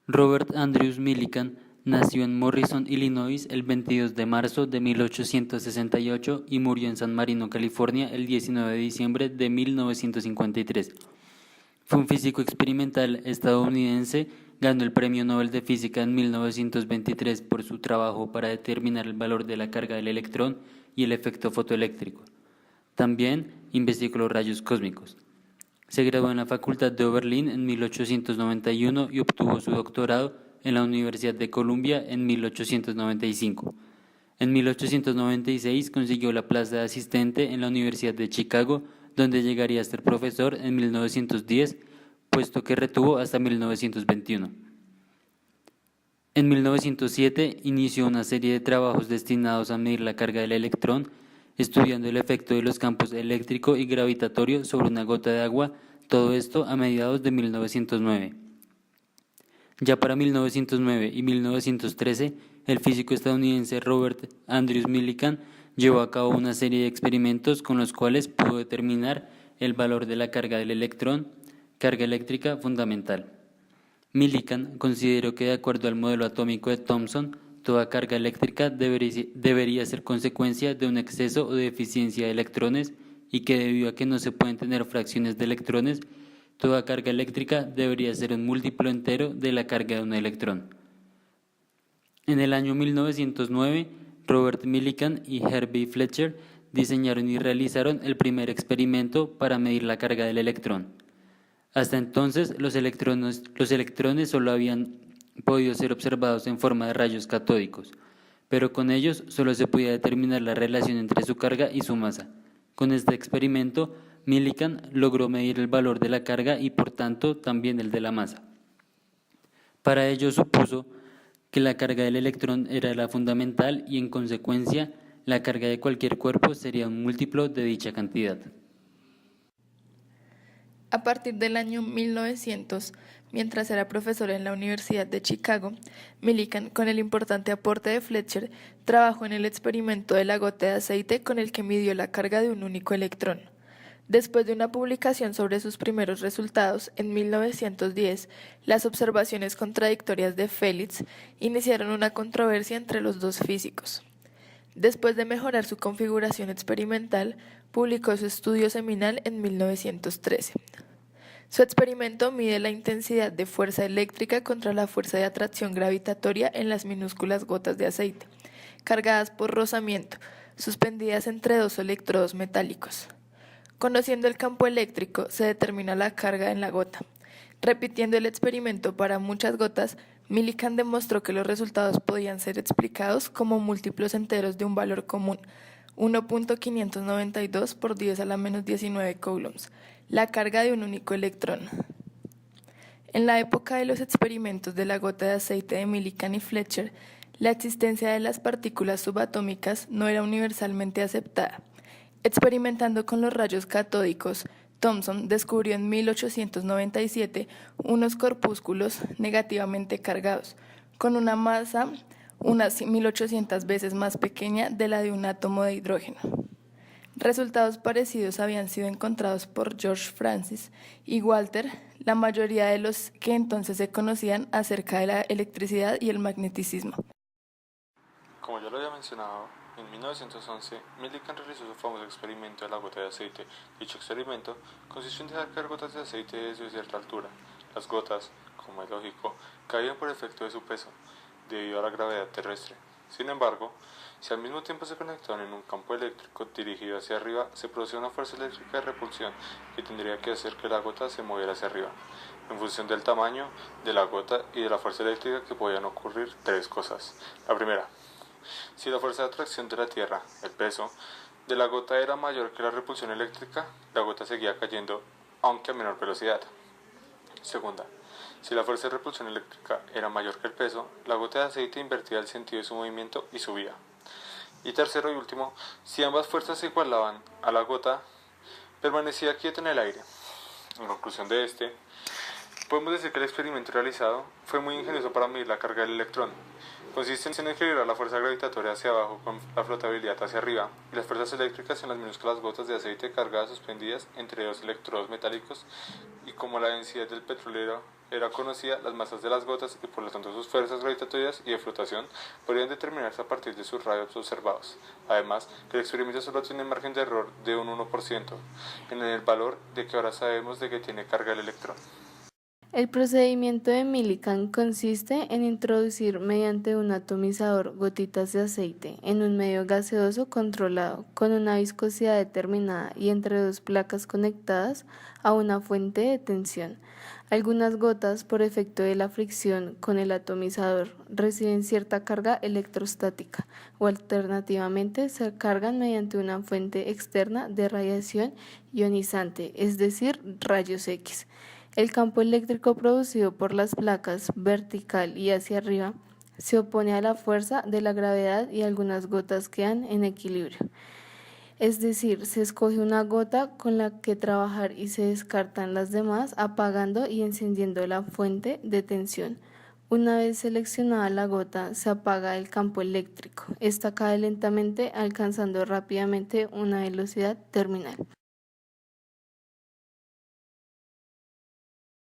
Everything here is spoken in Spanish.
Robert Andrews Millikan nació en Morrison, Illinois, el 22 de marzo de 1868 y murió en San Marino, California, el 19 de diciembre de 1953. Fue un físico experimental estadounidense, ganó el Premio Nobel de Física en 1923 por su trabajo para determinar el valor de la carga del electrón y el efecto fotoeléctrico. También investigó los rayos cósmicos. Se graduó en la Facultad de Oberlin en 1891 y obtuvo su doctorado en la Universidad de Columbia en 1895. En 1896 consiguió la plaza de asistente en la Universidad de Chicago, donde llegaría a ser profesor en 1910, puesto que retuvo hasta 1921. En 1907 inició una serie de trabajos destinados a medir la carga del electrón, estudiando el efecto de los campos eléctrico y gravitatorio sobre una gota de agua, todo esto a mediados de 1909. Ya para 1909 y 1913, el físico estadounidense Robert Andrews Millikan llevó a cabo una serie de experimentos con los cuales pudo determinar el valor de la carga del electrón, carga eléctrica fundamental. Millikan consideró que de acuerdo al modelo atómico de Thomson, toda carga eléctrica debería ser consecuencia de un exceso o deficiencia de electrones y que debido a que no se pueden tener fracciones de electrones, toda carga eléctrica debería ser un múltiplo entero de la carga de un electrón. En el año 1909, Robert Millikan y Herbie Fletcher diseñaron y realizaron el primer experimento para medir la carga del electrón. Hasta entonces, los electrones solo habían podido ser observados en forma de rayos catódicos, pero con ellos solo se podía determinar la relación entre su carga y su masa. Con este experimento, Millikan logró medir el valor de la carga y por tanto también el de la masa. Para ello supuso que la carga del electrón era la fundamental y en consecuencia la carga de cualquier cuerpo sería un múltiplo de dicha cantidad. A partir del año 1900, mientras era profesor en la Universidad de Chicago, Millikan, con el importante aporte de Fletcher, trabajó en el experimento de la gota de aceite con el que midió la carga de un único electrón. Después de una publicación sobre sus primeros resultados, en 1910, las observaciones contradictorias de Felix iniciaron una controversia entre los dos físicos. Después de mejorar su configuración experimental, publicó su estudio seminal en 1913. Su experimento mide la intensidad de fuerza eléctrica contra la fuerza de atracción gravitatoria en las minúsculas gotas de aceite, cargadas por rozamiento, suspendidas entre dos electrodos metálicos. Conociendo el campo eléctrico, se determina la carga en la gota. Repitiendo el experimento para muchas gotas, Millikan demostró que los resultados podían ser explicados como múltiplos enteros de un valor común, 1.592 por 10 a la menos 19 coulombs, la carga de un único electrón. En la época de los experimentos de la gota de aceite de Millikan y Fletcher, la existencia de las partículas subatómicas no era universalmente aceptada. Experimentando con los rayos catódicos, Thomson descubrió en 1897 unos corpúsculos negativamente cargados, con una masa unas 1800 veces más pequeña de la de un átomo de hidrógeno. Resultados parecidos habían sido encontrados por George Francis y Walter, la mayoría de los que entonces se conocían acerca de la electricidad y el magneticismo. Como ya lo había mencionado, en 1911, Millikan realizó su famoso experimento de la gota de aceite. Dicho experimento consistió en dejar caer gotas de aceite desde cierta altura. Las gotas, como es lógico, caían por efecto de su peso, debido a la gravedad terrestre. Sin embargo, si al mismo tiempo se conectaban en un campo eléctrico dirigido hacia arriba, se producía una fuerza eléctrica de repulsión que tendría que hacer que la gota se moviera hacia arriba. En función del tamaño de la gota y de la fuerza eléctrica que podían ocurrir tres cosas. La primera, si la fuerza de atracción de la Tierra, el peso, de la gota era mayor que la repulsión eléctrica, la gota seguía cayendo, aunque a menor velocidad. Segunda, si la fuerza de repulsión eléctrica era mayor que el peso, la gota de aceite invertía el sentido de su movimiento y subía. Y tercero y último, si ambas fuerzas se igualaban a la gota, permanecía quieta en el aire. En conclusión de podemos decir que el experimento realizado fue muy ingenioso para medir la carga del electrón. Consiste en equilibrar la fuerza gravitatoria hacia abajo con la flotabilidad hacia arriba y las fuerzas eléctricas en las minúsculas gotas de aceite cargadas suspendidas entre dos electrodos metálicos, y como la densidad del petróleo era conocida, las masas de las gotas y por lo tanto sus fuerzas gravitatorias y de flotación podrían determinarse a partir de sus radios observados. Además, que el experimento solo tiene margen de error de un 1%, en el valor de que ahora sabemos de que tiene carga el electrón. El procedimiento de Millikan consiste en introducir mediante un atomizador gotitas de aceite en un medio gaseoso controlado con una viscosidad determinada y entre dos placas conectadas a una fuente de tensión. Algunas gotas, por efecto de la fricción con el atomizador, reciben cierta carga electrostática o alternativamente se cargan mediante una fuente externa de radiación ionizante, es decir, rayos X. El campo eléctrico producido por las placas vertical y hacia arriba se opone a la fuerza de la gravedad y algunas gotas quedan en equilibrio. Es decir, se escoge una gota con la que trabajar y se descartan las demás apagando y encendiendo la fuente de tensión. Una vez seleccionada la gota, se apaga el campo eléctrico. Esta cae lentamente alcanzando rápidamente una velocidad terminal.